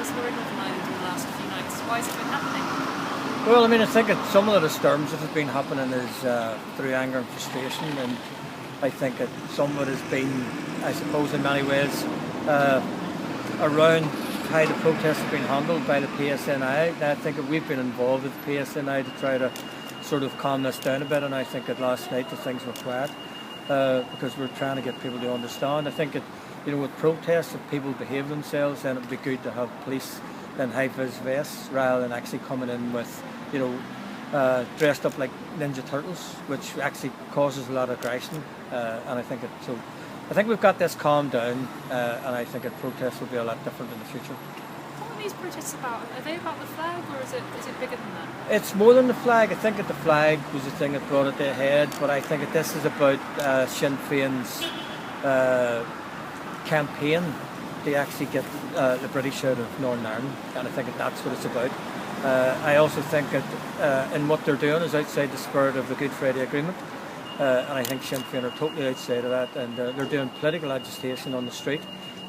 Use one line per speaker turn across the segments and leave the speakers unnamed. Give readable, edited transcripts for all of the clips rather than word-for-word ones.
elsewhere in Northern Ireland in the last few nights. Why has it been happening?
Well, I mean, I think some of the disturbance that has been happening is through anger and frustration, and I think that some of it has been, I suppose, in many ways, around how the protests have been handled by the PSNI. And I think that we've been involved with the PSNI to try to sort of calm this down a bit, and I think that last night the things were quiet because we're trying to get people to understand. I think that, you know, with protests, if people behave themselves, then it would be good to have police in high-vis vests rather than actually coming in with, you know, dressed up like Ninja Turtles, which actually causes a lot of aggression. And I think I think we've got this calmed down, and I think that protests will be a lot different in the future.
What are these protests about? Are they about the flag, or is it bigger than that?
It's more than the flag. I think that the flag was the thing that brought it to a head, but I think that this is about Sinn Féin's campaign to actually get the British out of Northern Ireland, and I think that that's what it's about. I also think that in what they're doing is outside the spirit of the Good Friday Agreement. And I think Sinn Féin are totally outside of that, and they're doing political agitation on the street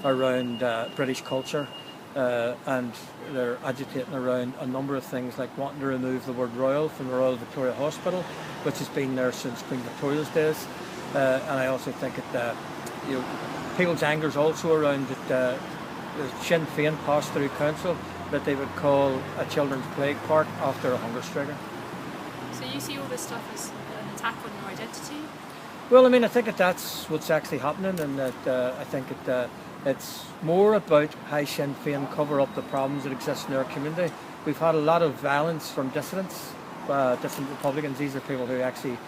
around British culture, and they're agitating around a number of things like wanting to remove the word royal from the Royal Victoria Hospital, which has been there since Queen Victoria's days. And I also think that you know, people's anger is also around that the Sinn Féin passed through council that they would call a children's plague park after a hunger striker.
So you see all this stuff as an attack on your identity?
Well, I mean, I think that that's what's actually happening, and that I think that it's more about how Sinn Féin cover up the problems that exist in our community. We've had a lot of violence from dissidents, different Republicans. These are people who actually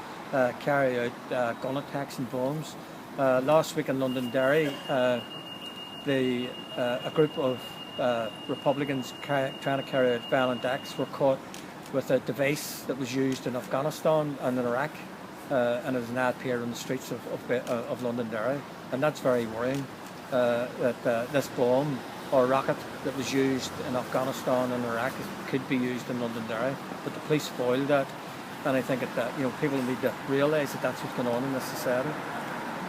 carry out gun attacks and bombs. Last week in Londonderry, a group of Republicans trying to carry out violent acts were caught with a device that was used in Afghanistan and in Iraq, and it has now appeared on the streets of Londonderry, and that's very worrying. That this bomb or rocket that was used in Afghanistan and Iraq could be used in Londonderry, but the police foiled that, and I think that you know, people need to realise that that's what's going on in this society.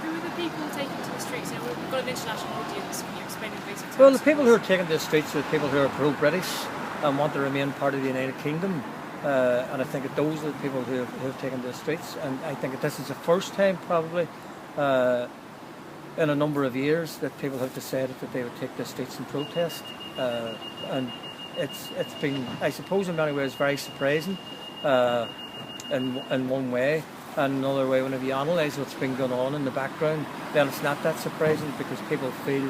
Who are the people taking to the streets? You know, we've got an international audience. Can you explain the basic terms?
Well, the people who are taking to the streets are the people who are pro-British and want to remain part of the United Kingdom. And I think that those are the people who have taken to the streets. And I think that this is the first time probably in a number of years that people have decided that they would take the streets and protest. And it's been, I suppose in many ways, very surprising in one way. And another way, whenever you analyse what's been going on in the background, then it's not that surprising because people feel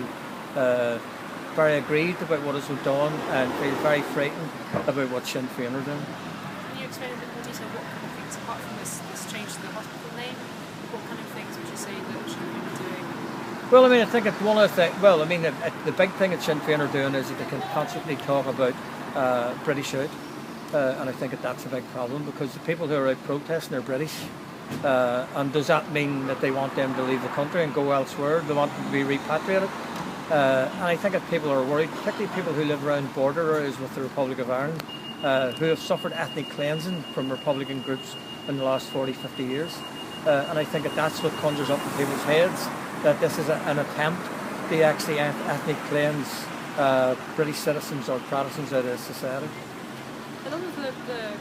very aggrieved about what has been done and feel very frightened about what Sinn Féin are doing.
Can you explain in a bit more detail what kind of things, apart from this change to the hospital name, what kind of things would you say that Sinn Féin are doing?
Well, I mean, I think that one of the things, well, I mean, the big thing that Sinn Féin are doing is that they can constantly talk about British out, and I think that that's a big problem because the people who are out protesting are British. And does that mean that they want them to leave the country and go elsewhere? They want them to be repatriated? And I think that people are worried, particularly people who live around border areas with the Republic of Ireland, who have suffered ethnic cleansing from Republican groups in the last 40, 50 years. And I think that that's what conjures up in people's heads, that this is an attempt to actually ethnic cleanse British citizens or Protestants out of society.
A lot of the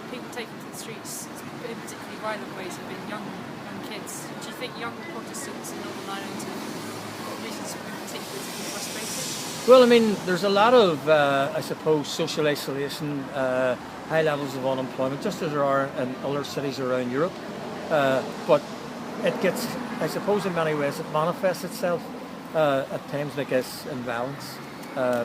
people taken to the streets in particularly violent ways have been young kids. Do you think young Protestants in Northern Ireland have reasons in particular to be frustrated?
Well, I mean, there's a lot of, I suppose, social isolation, high levels of unemployment, just as there are in other cities around Europe. But it gets, I suppose, in many ways, it manifests itself at times like this in violence.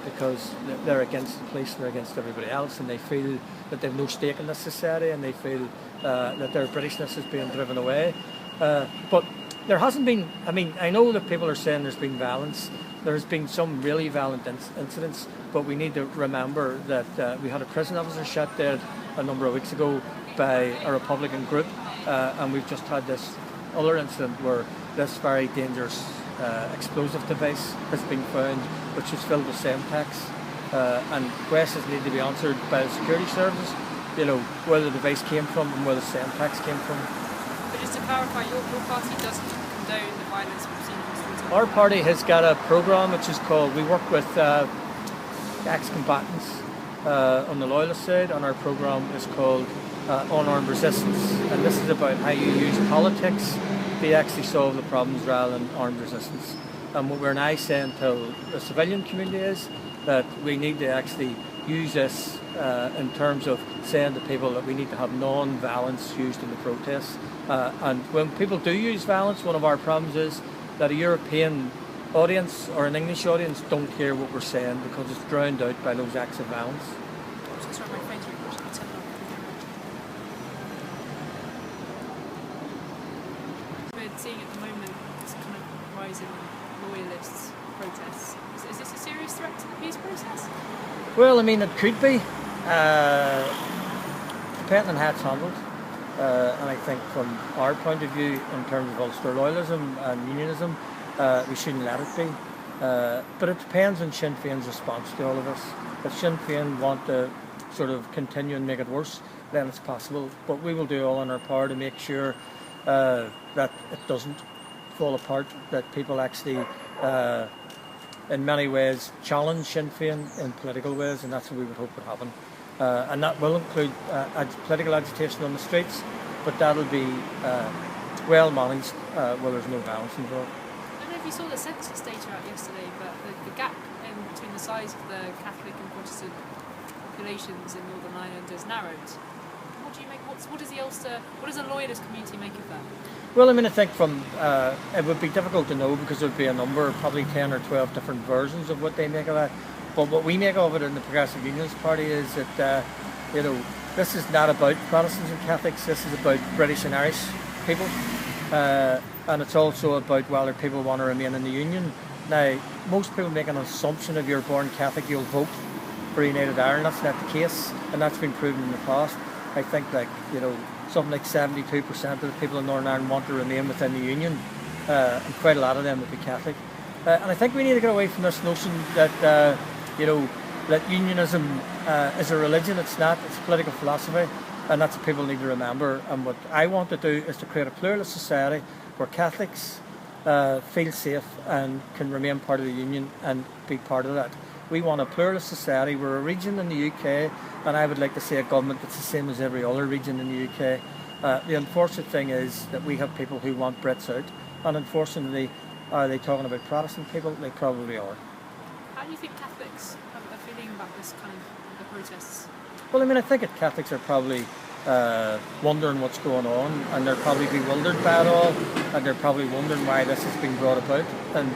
Because they're against the police, they're against everybody else, and they feel that they have no stake in this society, and they feel that their Britishness is being driven away. But there hasn't been, I mean, I know that people are saying there's been violence, there's been some really violent incidents, but we need to remember that we had a prison officer shot dead a number of weeks ago by a Republican group, and we've just had this other incident where this very dangerous explosive device has been found, which is filled with Semtex, and questions need to be answered by the security services, you know, where the device came from and where the Semtex came from.
But just to clarify, your party doesn't condone the violence we've seen in the streets?
Our party has got a programme which is called, we work with ex-combatants on the loyalist side, and our programme is called Unarmed Resistance, and this is about how you use politics to actually solve the problems rather than armed resistance. And what we're now saying to the civilian community is that we need to actually use this in terms of saying to people that we need to have non-violence used in the protests. And when people do use violence, one of our problems is that a European audience or an English audience don't hear what we're saying because it's drowned out by those acts of violence.
We're seeing at the moment this kind of rise in loyalist protests. Is this a serious threat to the peace process?
Well, I mean, it could be, depending on how it's handled. And I think from our point of view, in terms of Ulster loyalism and unionism, we shouldn't let it be. But it depends on Sinn Féin's response to all of this. If Sinn Féin want to sort of continue and make it worse, then it's possible. But we will do all in our power to make sure that it doesn't fall apart, that people actually in many ways challenge Sinn Féin in political ways, and that's what we would hope would happen. And that will include political agitation on the streets, but that'll be well managed where there's no violence involved.
I don't know if you saw the census data out yesterday, but the gap between the size of the Catholic and Protestant populations in Northern Ireland has narrowed. What do you make? What does a loyalist community make of that?
Well, I mean, I think from it would be difficult to know because there would be a number, probably 10 or 12 different versions of what they make of that. But what we make of it in the Progressive Unionist Party is that this is not about Protestants and Catholics. This is about British and Irish people, and it's also about whether people want to remain in the Union. Now, most people make an assumption if you're born Catholic, you'll vote for United Ireland. That's not the case, and that's been proven in the past. I think something like 72% of the people in Northern Ireland want to remain within the Union, and quite a lot of them would be Catholic. And I think we need to get away from this notion that that unionism is a religion. It's not. It's a political philosophy, and that's what people need to remember. And what I want to do is to create a pluralist society where Catholics feel safe and can remain part of the Union and be part of that. We want a pluralist society. We're a region in the UK, and I would like to see a government that's the same as every other region in the UK. The unfortunate thing is that we have people who want Brits out, and unfortunately, are they talking about Protestant people? They probably are.
How do you think Catholics are feeling about this kind of the protests?
Well, I mean, I think that Catholics are probably wondering what's going on, and they're probably bewildered by it all, and they're probably wondering why this has been brought about, and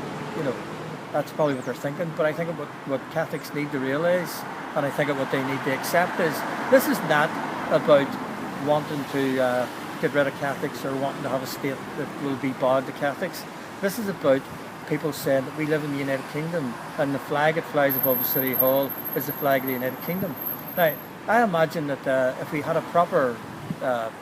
that's probably what they're thinking. But I think what Catholics need to realise, and I think what they need to accept is this is not about wanting to get rid of Catholics or wanting to have a state that will be bad to Catholics. This is about people saying that we live in the United Kingdom and the flag that flies above the City Hall is the flag of the United Kingdom. Now, I imagine that if we had a proper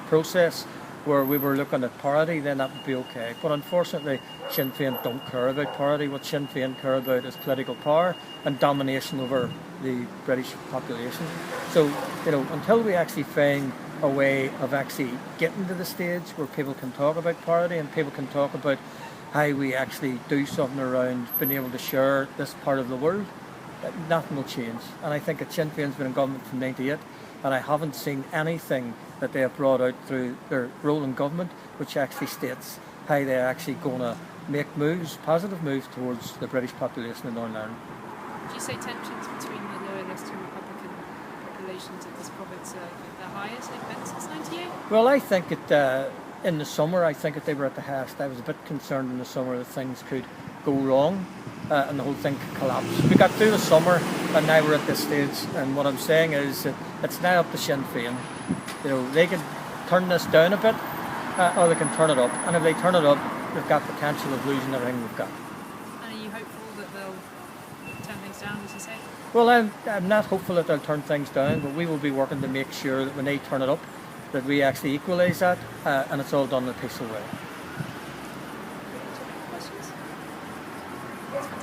process where we were looking at parity, then that would be okay. But unfortunately, Sinn Féin don't care about parity. What Sinn Féin care about is political power and domination over the British population. So, until we actually find a way of actually getting to the stage where people can talk about parity and people can talk about how we actually do something around being able to share this part of the world, nothing will change. And I think that Sinn Féin's been in government from '98, and I haven't seen anything that they have brought out through their role in government which actually states how they're actually going to make positive moves towards the British population in Northern Ireland.
Would you say tensions between the loyalist and Republican populations of this province are the highest they've been since '98?
Well, I think that in the summer, I think that they were at the highest. I was a bit concerned in the summer that things could go wrong and the whole thing could collapse. We got through the summer and now we're at this stage, and what I'm saying is that it's now up to Sinn Féin. They can turn this down a bit or they can turn it up, and if they turn it up, they've got potential of losing everything we've got.
And are you hopeful that they'll turn things down, as you say?
Well, I'm not hopeful that they'll turn things down, but we will be working to make sure that when they turn it up, that we actually equalise that, and it's all done in a peaceful way.